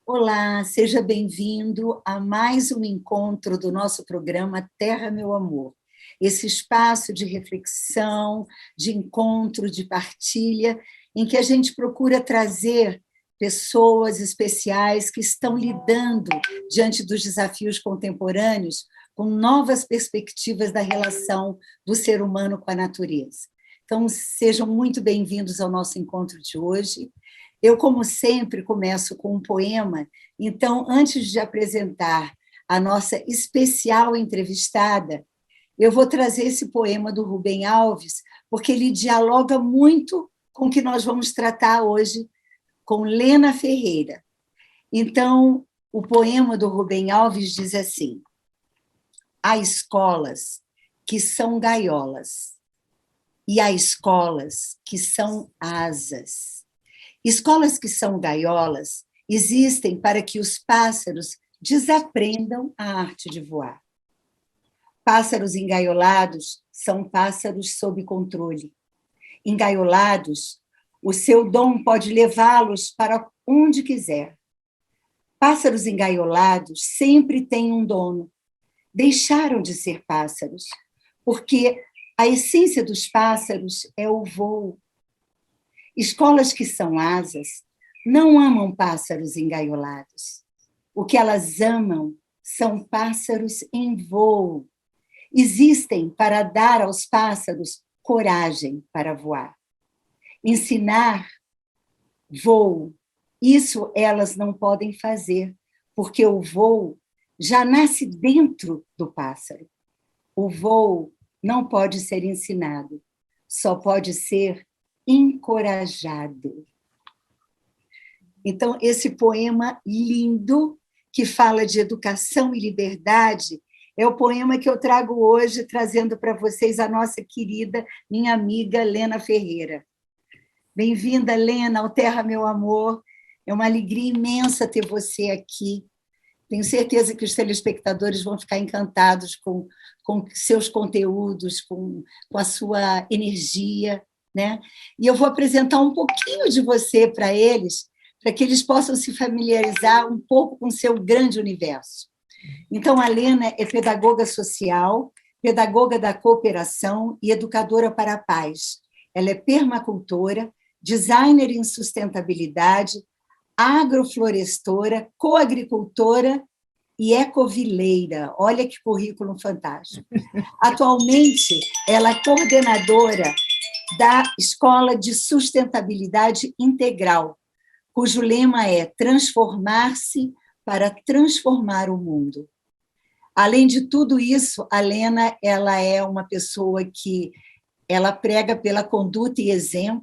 Olá, seja bem-vindo a mais um encontro do nosso programa Terra, Meu Amor. Esse espaço de reflexão, de encontro, de partilha, em que a gente procura trazer pessoas especiais que estão lidando diante dos desafios contemporâneos com novas perspectivas da relação do ser humano com a natureza. Então, sejam muito bem-vindos ao nosso encontro de hoje. Eu, como sempre, começo com um poema, então, antes de apresentar a nossa especial entrevistada, eu vou trazer esse poema do Rubem Alves, porque ele dialoga muito com o que nós vamos tratar hoje com Lena Ferreira. Então, o poema do Rubem Alves diz assim: há escolas que são gaiolas e há escolas que são asas. Escolas que são gaiolas existem para que os pássaros desaprendam a arte de voar. Pássaros engaiolados são pássaros sob controle. Engaiolados, o seu dom pode levá-los para onde quiser. Pássaros engaiolados sempre têm um dono. Deixaram de ser pássaros, porque a essência dos pássaros é o voo. Escolas que são asas não amam pássaros engaiolados. O que elas amam são pássaros em voo. Existem para dar aos pássaros coragem para voar. Ensinar voo, isso elas não podem fazer, porque o voo já nasce dentro do pássaro. O voo não pode ser ensinado, só pode ser encorajado. Então, esse poema lindo, que fala de educação e liberdade, é o poema que eu trago hoje, trazendo para vocês a nossa querida, minha amiga Lena Ferreira. Bem-vinda, Lena, ao Terra, Meu Amor. É uma alegria imensa ter você aqui. Tenho certeza que os telespectadores vão ficar encantados com seus conteúdos, com a sua energia, né? E eu vou apresentar um pouquinho de você para eles, para que eles possam se familiarizar um pouco com o seu grande universo. Então, a Lena é pedagoga social, pedagoga da cooperação e educadora para a paz. Ela é permacultora, designer em sustentabilidade, agroflorestora, coagricultora e ecovileira. Olha que currículo fantástico. Atualmente, ela é coordenadora da Escola de Sustentabilidade Integral, cujo lema é transformar-se para transformar o mundo. Além de tudo isso, a Lena ela é uma pessoa que ela prega pela conduta e exemplo,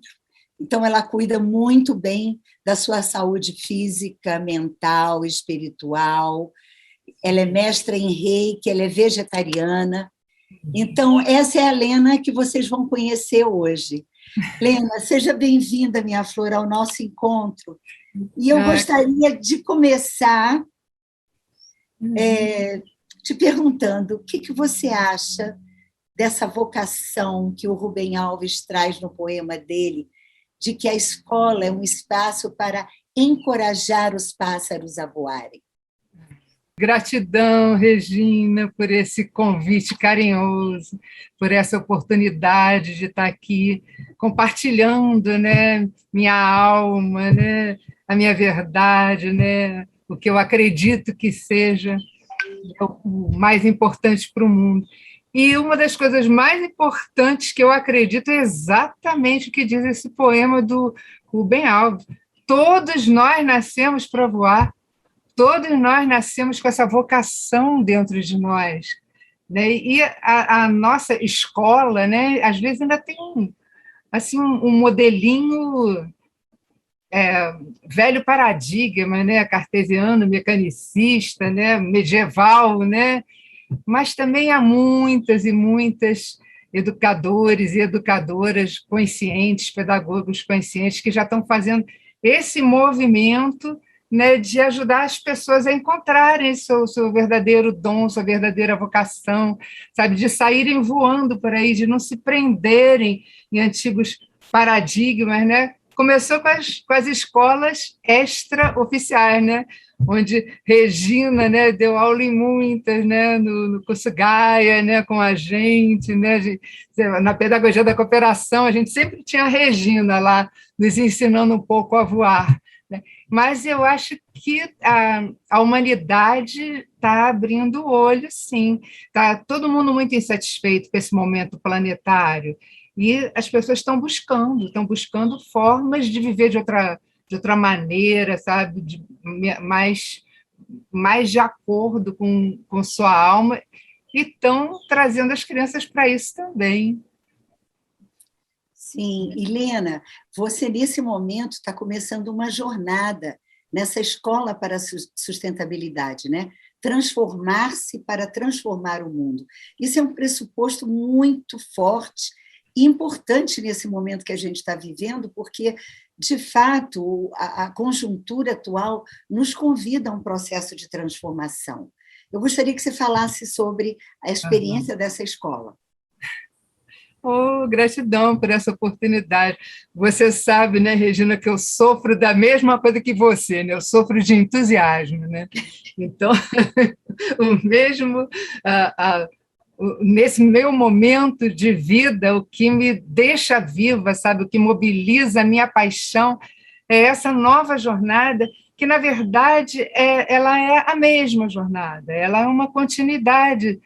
então ela cuida muito bem da sua saúde física, mental, espiritual, ela é mestra em Reiki, ela é vegetariana. Então, essa é a Lena que vocês vão conhecer hoje. Lena, seja bem-vinda, minha flor, ao nosso encontro. E eu gostaria de começar te perguntando o que você acha dessa vocação que o Rubem Alves traz no poema dele, de que a escola é um espaço para encorajar os pássaros a voarem. Gratidão, Regina, por esse convite carinhoso, por essa oportunidade de estar aqui compartilhando, né, minha alma, né, a minha verdade, né, o que eu acredito que seja o mais importante para o mundo. E uma das coisas mais importantes que eu acredito é exatamente o que diz esse poema do Rubem Alves. Todos nós nascemos para voar. Todos nós nascemos com essa vocação dentro de nós, né? E a nossa escola, né, às vezes ainda tem assim, um modelinho velho paradigma, né, cartesiano, mecanicista, né, medieval, né? Mas também há muitas e muitas educadores e educadoras conscientes, pedagogos conscientes, que já estão fazendo esse movimento, né, de ajudar as pessoas a encontrarem seu verdadeiro dom, sua verdadeira vocação, sabe, de saírem voando por aí, de não se prenderem em antigos paradigmas, né, começou com as escolas extraoficiais, né? Onde Regina, né, deu aula em muitas, né, no curso Gaia, né, com a gente, né, na pedagogia da cooperação, a gente sempre tinha a Regina lá, nos ensinando um pouco a voar, né? Mas eu acho que a humanidade está abrindo o olho, sim. Está todo mundo muito insatisfeito com esse momento planetário, e as pessoas estão buscando formas de viver de outra maneira, sabe, mais de acordo com sua alma, e estão trazendo as crianças para isso também. Sim, Helena, você nesse momento está começando uma jornada nessa escola para a sustentabilidade, né? Transformar-se para transformar o mundo. Isso é um pressuposto muito forte e importante nesse momento que a gente está vivendo, porque, de fato, a conjuntura atual nos convida a um processo de transformação. Eu gostaria que você falasse sobre a experiência dessa escola. Oh, gratidão por essa oportunidade. Você sabe, né, Regina, que eu sofro da mesma coisa que você, né? Eu sofro de entusiasmo, né? Então, o mesmo, nesse meu momento de vida, o que me deixa viva, sabe, o que mobiliza a minha paixão é essa nova jornada, que, na verdade, ela é a mesma jornada, ela é uma continuidade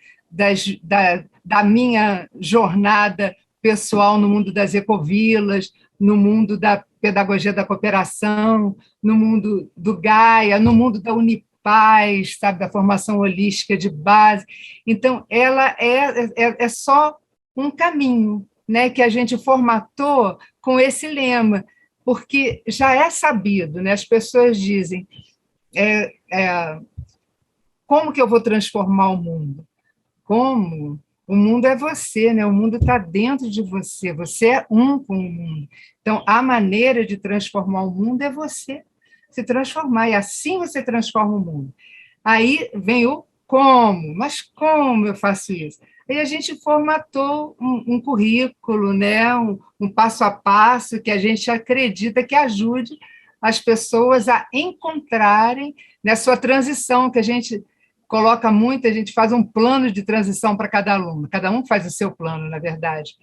da minha jornada pessoal no mundo das ecovilas, no mundo da pedagogia da cooperação, no mundo do Gaia, no mundo da Unipaz, sabe, da formação holística de base. Então, ela é só um caminho, né, que a gente formatou com esse lema, porque já é sabido, né, as pessoas dizem, como que eu vou transformar o mundo? Como? O mundo é você, né? O mundo está dentro de você, você é um com o mundo. Então, a maneira de transformar o mundo é você se transformar, e assim você transforma o mundo. Aí vem o como, mas como eu faço isso? Aí a gente formatou um currículo, né? Um passo a passo que a gente acredita que ajude as pessoas a encontrarem, né, sua transição, que a gente coloca muito, a gente faz um plano de transição para cada aluno, cada um faz o seu plano, na verdade.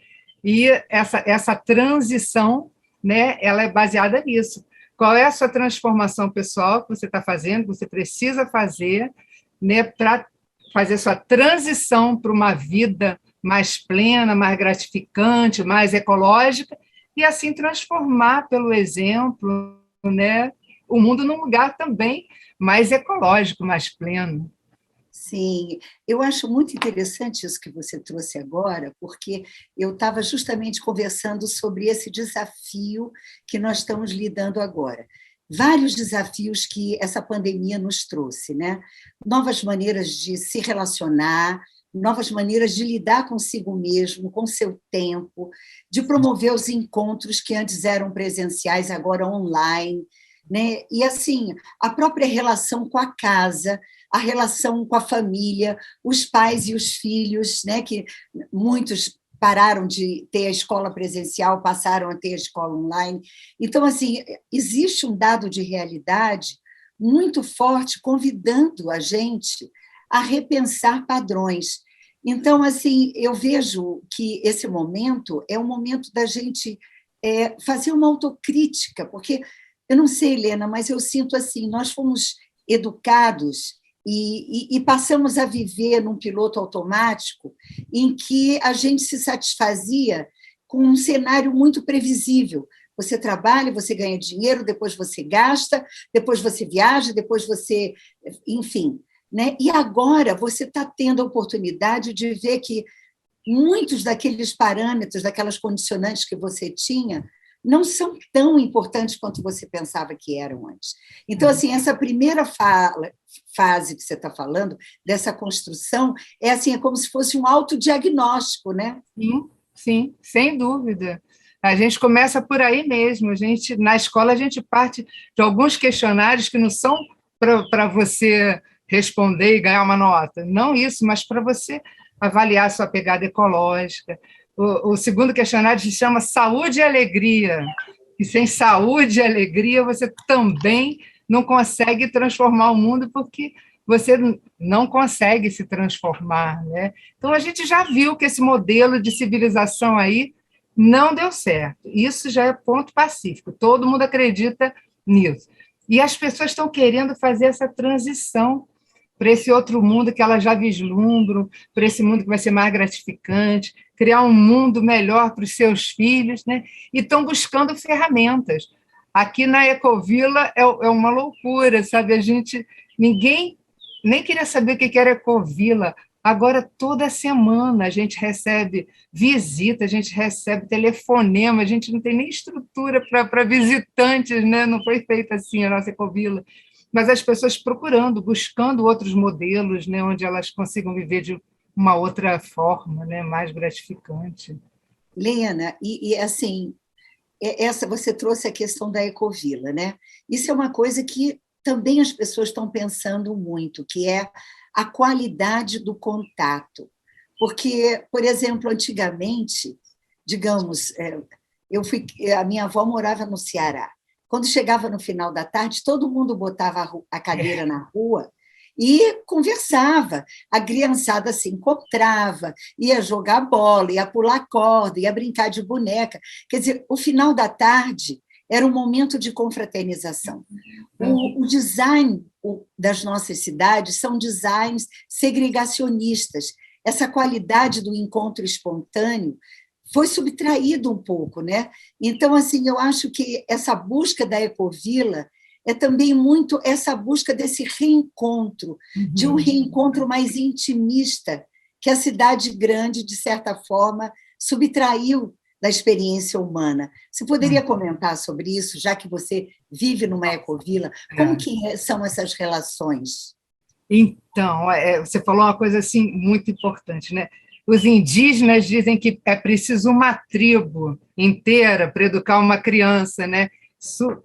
E essa transição, né, ela é baseada nisso. Qual é a sua transformação pessoal que você está fazendo, que você precisa fazer, né, para fazer sua transição para uma vida mais plena, mais gratificante, mais ecológica, e assim transformar pelo exemplo, né, o mundo num lugar também mais ecológico, mais pleno. Sim, eu acho muito interessante isso que você trouxe agora, porque eu estava justamente conversando sobre esse desafio que nós estamos lidando agora. Vários desafios que essa pandemia nos trouxe, né? Novas maneiras de se relacionar, novas maneiras de lidar consigo mesmo, com seu tempo, de promover os encontros que antes eram presenciais, agora online, né? E assim, a própria relação com a casa, a relação com a família, os pais e os filhos, né, que muitos pararam de ter a escola presencial, passaram a ter a escola online. Então, assim, existe um dado de realidade muito forte convidando a gente a repensar padrões. Então, assim, eu vejo que esse momento é um momento da gente fazer uma autocrítica, porque eu não sei, Helena, mas eu sinto assim, nós fomos educados e passamos a viver num piloto automático em que a gente se satisfazia com um cenário muito previsível. Você trabalha, você ganha dinheiro, depois você gasta, depois você viaja, depois você... Enfim, né? E agora você está tendo a oportunidade de ver que muitos daqueles parâmetros, daquelas condicionantes que você tinha, não são tão importantes quanto você pensava que eram antes. Então, assim, essa primeira fase que você está falando, dessa construção, assim, é como se fosse um autodiagnóstico, né? Sim, sim, sem dúvida. A gente começa por aí mesmo. Na escola, a gente parte de alguns questionários que não são para você responder e ganhar uma nota. Não isso, mas para você avaliar a sua pegada ecológica. O segundo questionário se chama Saúde e Alegria. E sem saúde e alegria, você também não consegue transformar o mundo, porque você não consegue se transformar, né? Então, a gente já viu que esse modelo de civilização aí não deu certo. Isso já é ponto pacífico. Todo mundo acredita nisso. E as pessoas estão querendo fazer essa transição para esse outro mundo que elas já vislumbram, para esse mundo que vai ser mais gratificante, criar um mundo melhor para os seus filhos, né? E estão buscando ferramentas. Aqui na Ecovila é uma loucura, sabe? Ninguém nem queria saber o que era Ecovila. Agora, toda semana, a gente recebe visita, a gente recebe telefonema, a gente não tem nem estrutura para visitantes, né? Não foi feita assim a nossa Ecovila. Mas as pessoas procurando, buscando outros modelos, né? Onde elas consigam viver de uma outra forma, né? Mais gratificante. Lena, assim, essa você trouxe a questão da Ecovila, né? Isso é uma coisa que também as pessoas estão pensando muito, que é a qualidade do contato. Porque, por exemplo, antigamente, digamos, a minha avó morava no Ceará. Quando chegava no final da tarde, todo mundo botava a cadeira na rua e conversava. A criançada se encontrava, ia jogar bola, ia pular corda, ia brincar de boneca. Quer dizer, o final da tarde era um momento de confraternização. O design das nossas cidades são designs segregacionistas. Essa qualidade do encontro espontâneo foi subtraído um pouco, né? Então, assim, eu acho que essa busca da Ecovila é também muito essa busca desse reencontro, de um reencontro mais intimista, que a cidade grande, de certa forma, subtraiu da experiência humana. Você poderia comentar sobre isso, já que você vive numa ecovila? Como que são essas relações? Então, você falou uma coisa assim muito importante, né? Os indígenas dizem que é preciso uma tribo inteira para educar uma criança, né? Isso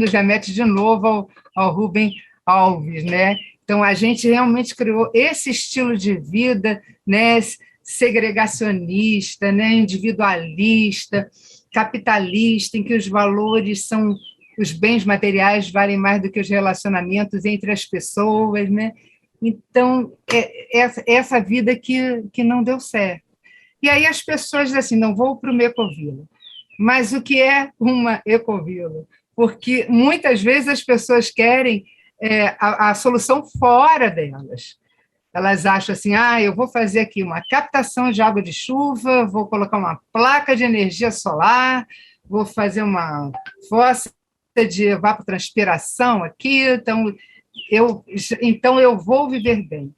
já mete de novo ao Rubem Alves, né? Então, a gente realmente criou esse estilo de vida, né? Segregacionista, né? Individualista, capitalista, em que os valores são os bens materiais valem mais do que os relacionamentos entre as pessoas, né? Então, essa vida que não deu certo. E aí as pessoas dizem assim, não vou para uma ecovila. Mas o que é uma ecovila? Porque muitas vezes as pessoas querem a solução fora delas. Elas acham assim, eu vou fazer aqui uma captação de água de chuva, vou colocar uma placa de energia solar, vou fazer uma fossa de evapotranspiração aqui, então eu vou viver bem.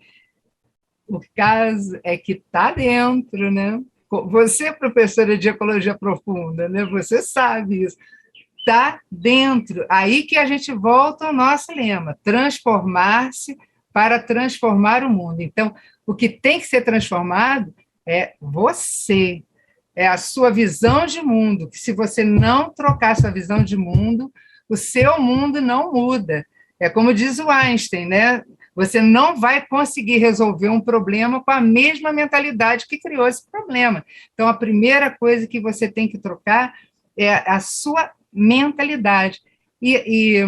O caso é que está dentro, né? Você é professora de ecologia profunda, né? Você sabe isso. Está dentro. Aí que a gente volta ao nosso lema: transformar-se para transformar o mundo. Então, o que tem que ser transformado é você, é a sua visão de mundo, que se você não trocar sua visão de mundo, o seu mundo não muda. É como diz o Einstein, né? Você não vai conseguir resolver um problema com a mesma mentalidade que criou esse problema. Então, a primeira coisa que você tem que trocar é a sua mentalidade. E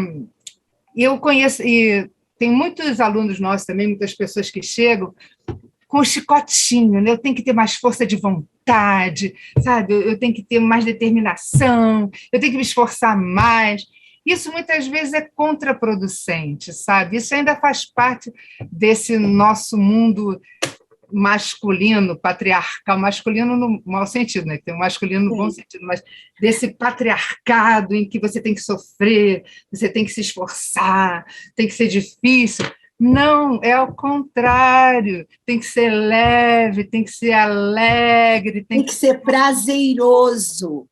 eu conheço, e tem muitos alunos nossos também, muitas pessoas que chegam com o chicotinho, né? Eu tenho que ter mais força de vontade, sabe? Eu tenho que ter mais determinação, eu tenho que me esforçar mais. Isso muitas vezes é contraproducente, sabe? Isso ainda faz parte desse nosso mundo masculino, patriarcal, masculino no mau sentido, né? Tem o masculino no bom sentido, mas desse patriarcado em que você tem que sofrer, você tem que se esforçar, tem que ser difícil. Não, é ao contrário. Tem que ser leve, tem que ser alegre. Tem que ser prazeroso.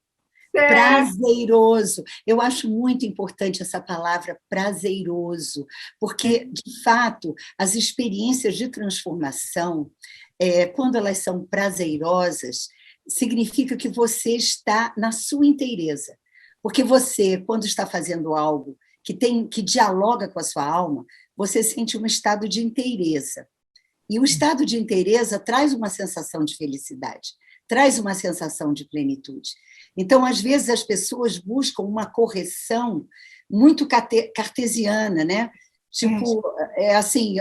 Prazeroso. Eu acho muito importante essa palavra prazeroso, porque, de fato, as experiências de transformação, quando elas são prazerosas, significa que você está na sua inteireza. Porque você, quando está fazendo algo que dialoga com a sua alma, você sente um estado de inteireza. E o estado de inteireza traz uma sensação de felicidade. traz uma sensação de plenitude. Então, às vezes, as pessoas buscam uma correção muito cartesiana, né? Tipo, assim,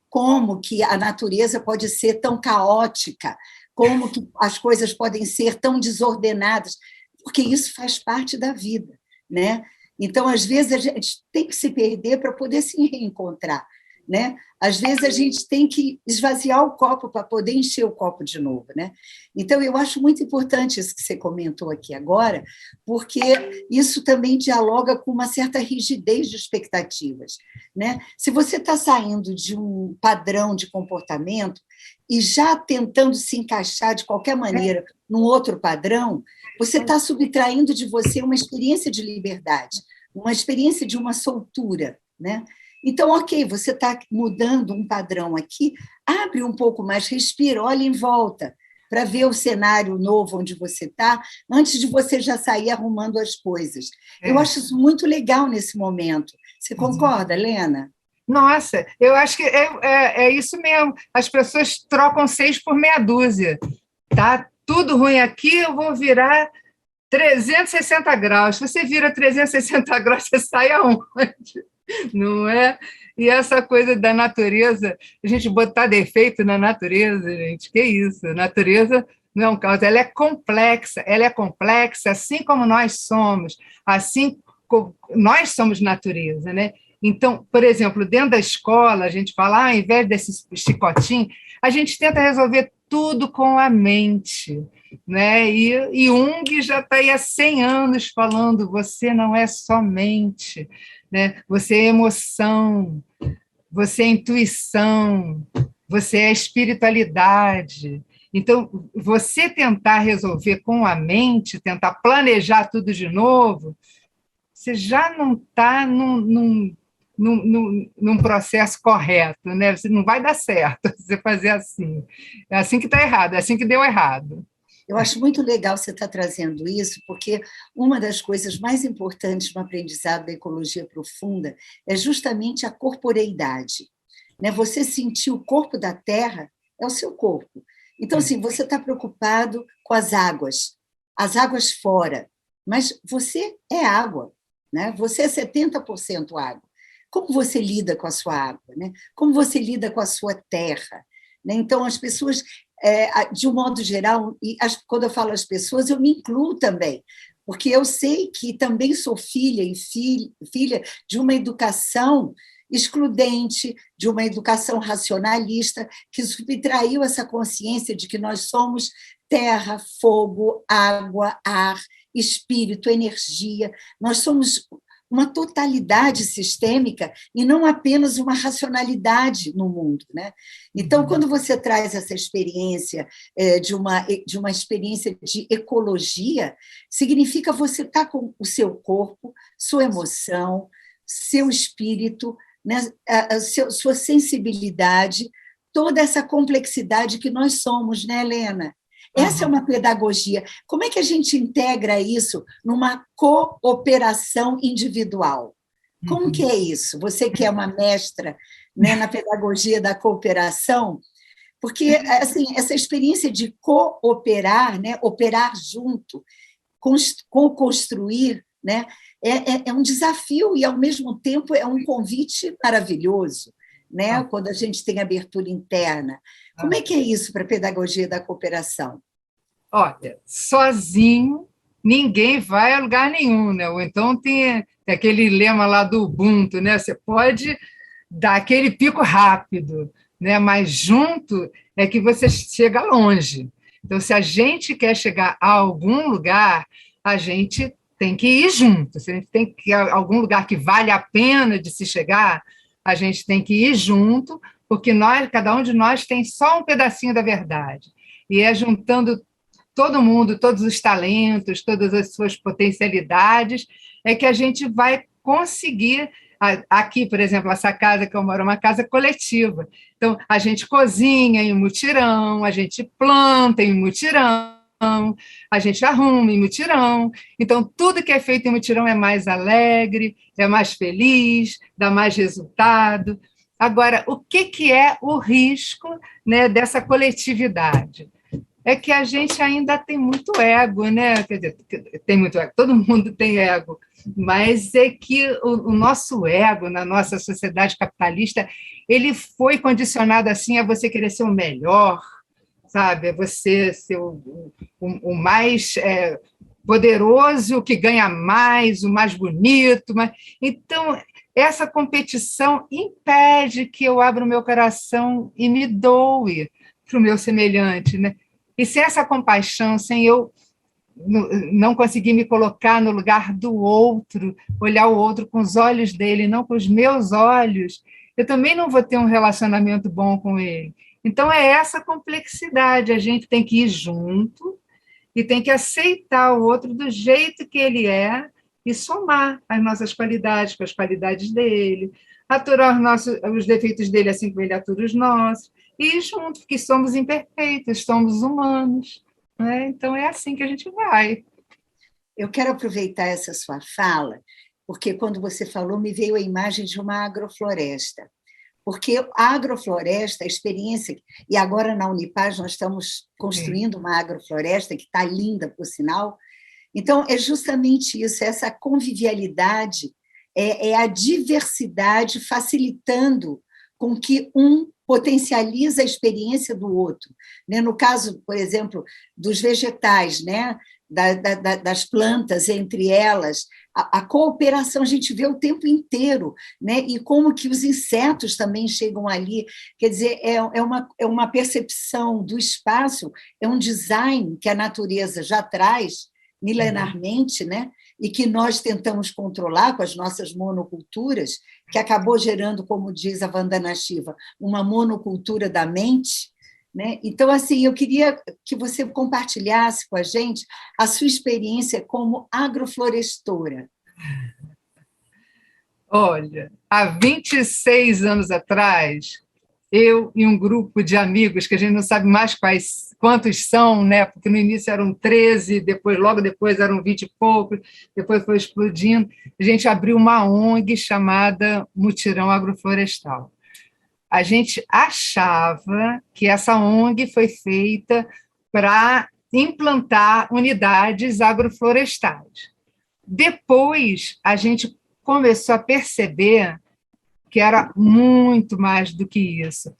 como que a natureza pode ser tão caótica, como que as coisas podem ser tão desordenadas, porque isso faz parte da vida, né? Então, às vezes, a gente tem que se perder para poder se reencontrar, né? Às vezes, a gente tem que esvaziar o copo para poder encher o copo de novo, né? Então, eu acho muito importante isso que você comentou aqui agora, porque isso também dialoga com uma certa rigidez de expectativas, né? Se você está saindo de um padrão de comportamento e já tentando se encaixar de qualquer maneira num outro padrão, você está subtraindo de você uma experiência de liberdade, uma experiência de uma soltura, né? Então, ok, você está mudando um padrão aqui, abre um pouco mais, respira, olha em volta, para ver o cenário novo onde você está, antes de você já sair arrumando as coisas. Eu acho isso muito legal nesse momento. Você concorda, Lena? Nossa, eu acho que é isso mesmo. As pessoas trocam 6 por meia dúzia. Tá tudo ruim aqui, eu vou virar 360 graus. Se você vira 360 graus, você sai aonde? Não é? E essa coisa da natureza, a gente botar defeito na natureza, gente, que isso? A natureza não é um caos, ela é complexa, assim como nós somos, assim como nós somos natureza, né? Então, por exemplo, dentro da escola, a gente fala, ao invés desse chicotinho, a gente tenta resolver tudo com a mente, né? E Jung já está aí há 100 anos falando, você não é só mente, né? Você é emoção, você é intuição, você é espiritualidade. Então, você tentar resolver com a mente, tentar planejar tudo de novo, você já não está num processo correto, né? Você não vai dar certo você fazer assim. É assim que está errado, é assim que deu errado. Eu acho muito legal você estar trazendo isso, porque uma das coisas mais importantes no aprendizado da ecologia profunda é justamente a corporeidade. Né? Você sentir o corpo da Terra é o seu corpo. Então, assim, você está preocupado com as águas fora, mas você é água, né? Você é 70% água. Como você lida com a sua água? Né? Como você lida com a sua terra? Né? Então, as pessoas de um modo geral, e quando eu falo as pessoas, eu me incluo também, porque eu sei que também sou filha de uma educação excludente, de uma educação racionalista, que subtraiu essa consciência de que nós somos terra, fogo, água, ar, espírito, energia, nós somos uma totalidade sistêmica e não apenas uma racionalidade no mundo, né? Então, quando você traz essa experiência de uma experiência de ecologia, significa você estar com o seu corpo, sua emoção, seu espírito, né? Sua sensibilidade, toda essa complexidade que nós somos, né, Helena? Essa é uma pedagogia. Como é que a gente integra isso numa cooperação individual? Como que é isso? Você que é uma mestra, né, na pedagogia da cooperação, porque assim, essa experiência de cooperar, né, operar junto, construir, né, é um desafio e, ao mesmo tempo, é um convite maravilhoso, né, quando a gente tem abertura interna. Como é que é isso para a pedagogia da cooperação? Olha, sozinho ninguém vai a lugar nenhum, né? Ou então tem aquele lema lá do Ubuntu, né? Você pode dar aquele pico rápido, né? Mas junto é que você chega longe. Então, se a gente quer chegar a algum lugar, a gente tem que ir junto. Se a gente tem que ir a algum lugar que vale a pena de se chegar, a gente tem que ir junto, porque cada um de nós tem só um pedacinho da verdade. E é juntando todo mundo, todos os talentos, todas as suas potencialidades, é que a gente vai conseguir. Aqui, por exemplo, essa casa que eu moro é uma casa coletiva. Então, a gente cozinha em mutirão, a gente planta em mutirão, a gente arruma em mutirão. Então, tudo que é feito em mutirão é mais alegre, é mais feliz, dá mais resultado. Agora, o que é o risco, né, dessa coletividade? é que a gente ainda tem muito ego, né? Quer dizer, tem muito ego, todo mundo tem ego, mas é que o nosso ego, na nossa sociedade capitalista, ele foi condicionado assim a você querer ser o melhor, sabe? É você ser o mais poderoso, o que ganha mais, o mais bonito. Então, essa competição impede que eu abra o meu coração e me doe para o meu semelhante, né? E sem essa compaixão, sem eu não conseguir me colocar no lugar do outro, olhar o outro com os olhos dele, não com os meus olhos, eu também não vou ter um relacionamento bom com ele. Então, é essa complexidade, a gente tem que ir junto e tem que aceitar o outro do jeito que ele é e somar as nossas qualidades com as qualidades dele, aturar os defeitos dele assim como ele atura os nossos, e ir junto, porque somos imperfeitos, somos humanos. Né? Então, é assim que a gente vai. Eu quero aproveitar essa sua fala, porque quando você falou, me veio a imagem de uma agrofloresta. Porque a agrofloresta, a experiência, e agora na Unipaz nós estamos construindo uma agrofloresta que está linda, por sinal. Então, é justamente isso, essa convivialidade, é a diversidade facilitando com que um potencializa a experiência do outro. No caso, por exemplo, dos vegetais, né? Das plantas entre elas, a cooperação a gente vê o tempo inteiro, né? E como que os insetos também chegam ali, quer dizer, é uma percepção do espaço, é um design que a natureza já traz milenarmente, né? E que nós tentamos controlar com as nossas monoculturas, que acabou gerando, como diz a Vandana Shiva, uma monocultura da mente. Né? Então, assim, eu queria que você compartilhasse com a gente a sua experiência como agroflorestora. Olha, há 26 anos atrás, eu e um grupo de amigos, que a gente não sabe mais quantos são, né? Porque no início eram 13, logo depois eram 20 e poucos, depois foi explodindo, a gente abriu uma ONG chamada Mutirão Agroflorestal. A gente achava que essa ONG foi feita para implantar unidades agroflorestais. Depois, a gente começou a perceber que era muito mais do que isso.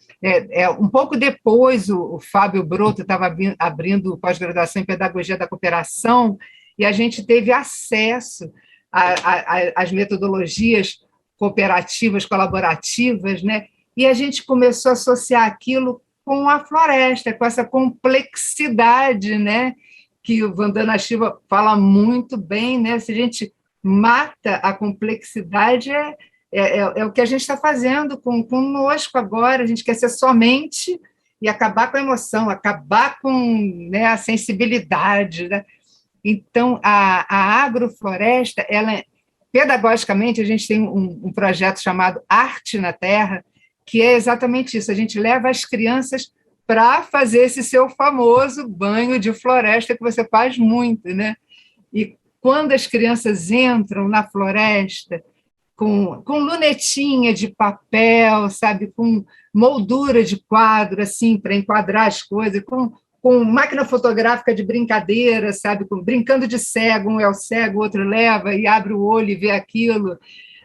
Um pouco depois, o Fábio Broto estava abrindo pós-graduação em Pedagogia da Cooperação, e a gente teve acesso às metodologias cooperativas, colaborativas, né? E a gente começou a associar aquilo com a floresta, com essa complexidade, né? Que o Vandana Shiva fala muito bem, né? Se a gente mata a complexidade, é o que a gente está fazendo conosco agora. A gente quer ser somente e acabar com a emoção, acabar com, né, a sensibilidade. Né? Então, a agrofloresta, pedagogicamente, a gente tem um projeto chamado Arte na Terra, que é exatamente isso. A gente leva as crianças para fazer esse seu famoso banho de floresta que você faz muito, né? E quando as crianças entram na floresta com lunetinha de papel, sabe, com moldura de quadro, assim, para enquadrar as coisas, com máquina fotográfica de brincadeira, sabe, brincando de cego, um é o cego, o outro leva e abre o olho e vê aquilo.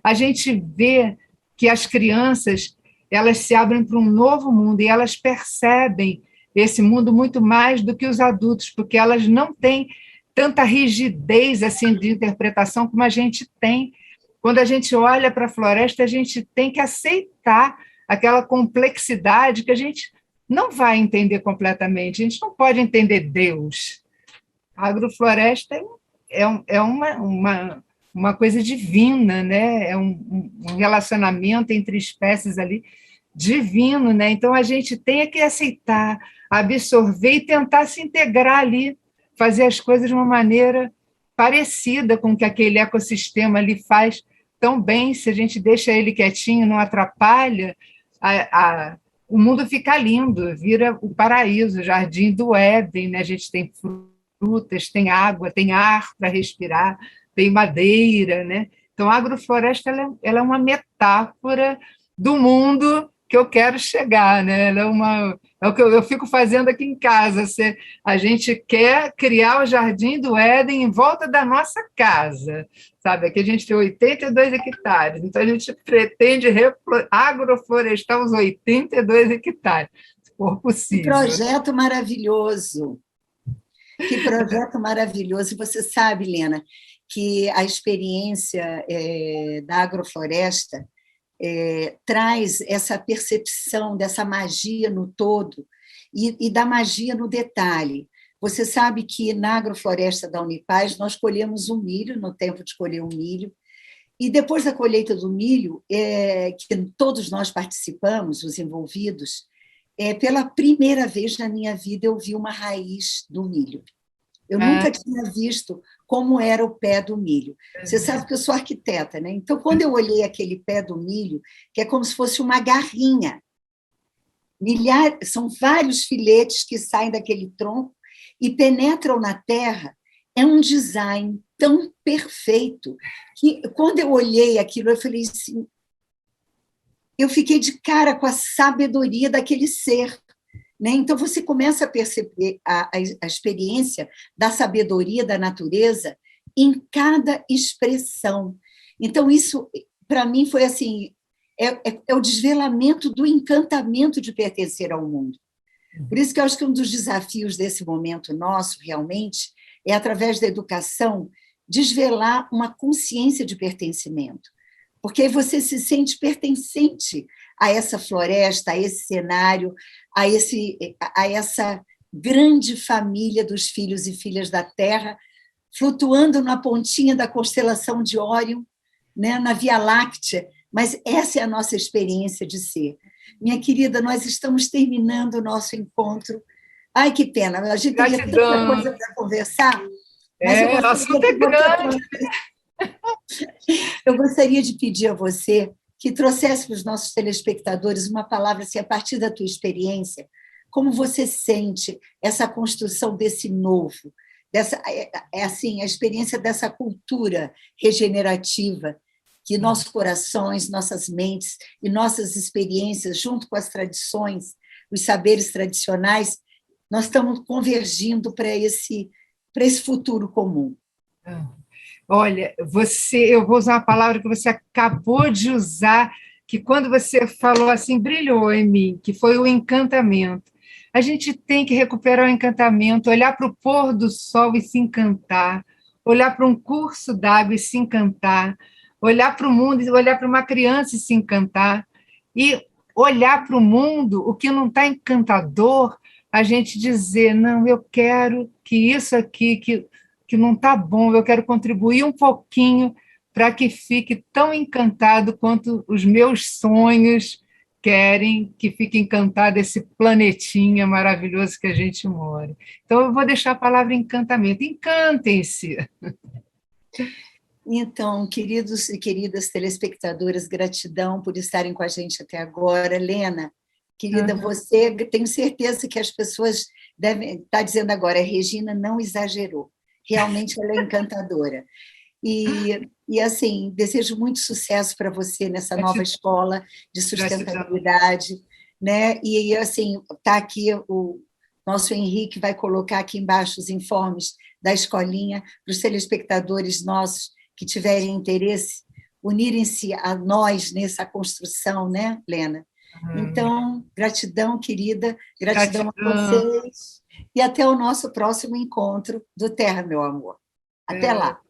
A gente vê que as crianças, elas se abrem para um novo mundo e elas percebem esse mundo muito mais do que os adultos, porque elas não têm tanta rigidez assim de interpretação como a gente tem. Quando a gente olha para a floresta, a gente tem que aceitar aquela complexidade que a gente não vai entender completamente. A gente não pode entender Deus. A agrofloresta é uma coisa divina, né? É um relacionamento entre espécies ali divino, né? Então a gente tem que aceitar, absorver e tentar se integrar ali, fazer as coisas de uma maneira parecida com o que aquele ecossistema ali faz tão bem. Se a gente deixa ele quietinho, não atrapalha, o mundo fica lindo, vira o paraíso, o jardim do Éden, né? A gente tem frutas, tem água, tem ar para respirar, tem madeira, né? Então, a agrofloresta ela é uma metáfora do mundo que eu quero chegar, né? Ela é o que eu fico fazendo aqui em casa. A gente quer criar o Jardim do Éden em volta da nossa casa, sabe? Aqui a gente tem 82 hectares, então a gente pretende agroflorestar os 82 hectares, se for Que possível. projeto maravilhoso! Que projeto maravilhoso! E você sabe, Lena, que a experiência da agrofloresta traz essa percepção dessa magia no todo e da magia no detalhe. Você sabe que na agrofloresta da Unipaz nós colhemos o milho, no tempo de colher o milho, e depois da colheita do milho, que todos nós participamos, os envolvidos, pela primeira vez na minha vida eu vi uma raiz do milho. Eu nunca tinha visto como era o pé do milho. Você sabe que eu sou arquiteta, né? Então, quando eu olhei aquele pé do milho, que é como se fosse uma garrinha, são vários filetes que saem daquele tronco e penetram na terra, é um design tão perfeito que, quando eu olhei aquilo, eu falei assim, eu fiquei de cara com a sabedoria daquele ser. Né? Então, você começa a perceber a experiência da sabedoria da natureza em cada expressão. Então, isso, para mim, foi assim, é o desvelamento do encantamento de pertencer ao mundo. Por isso que eu acho que um dos desafios desse momento nosso, realmente, é, através da educação, desvelar uma consciência de pertencimento. Porque aí você se sente pertencente a essa floresta, a esse cenário, a essa grande família dos filhos e filhas da Terra, flutuando na pontinha da constelação de Órion, né, na Via Láctea, mas essa é a nossa experiência de ser. Minha querida, nós estamos terminando o nosso encontro. Ai, que pena, a gente teria tanta coisa para conversar, mas o assunto é grande. Eu gostaria de pedir a você que trouxesse para os nossos telespectadores uma palavra, assim, a partir da tua experiência, como você sente essa construção desse novo, assim, a experiência dessa cultura regenerativa que nossos corações, nossas mentes e nossas experiências, junto com as tradições, os saberes tradicionais, nós estamos convergindo para esse futuro comum. Olha, eu vou usar uma palavra que você acabou de usar, que quando você falou assim, brilhou em mim, que foi o encantamento. A gente tem que recuperar o encantamento, olhar para o pôr do sol e se encantar, olhar para um curso d'água e se encantar, olhar para o mundo e olhar para uma criança e se encantar, e olhar para o mundo, o que não está encantador, a gente dizer, não, eu quero que isso aqui, que não está bom, eu quero contribuir um pouquinho para que fique tão encantado quanto os meus sonhos querem que fique encantado esse planetinha maravilhoso que a gente mora. Então, eu vou deixar a palavra encantamento. Encantem-se! Então, queridos e queridas telespectadoras, gratidão por estarem com a gente até agora. Lena, querida, você, tenho certeza que as pessoas devem estar dizendo agora, a Regina não exagerou. Realmente ela é encantadora. E assim, desejo muito sucesso para você nessa nova escola de sustentabilidade, né? E assim, está aqui o nosso Henrique vai colocar aqui embaixo os informes da escolinha para os telespectadores nossos que tiverem interesse unirem-se a nós nessa construção, né, Lena? Então, gratidão, querida, gratidão a vocês e até o nosso próximo encontro do Terra, meu amor. Até lá.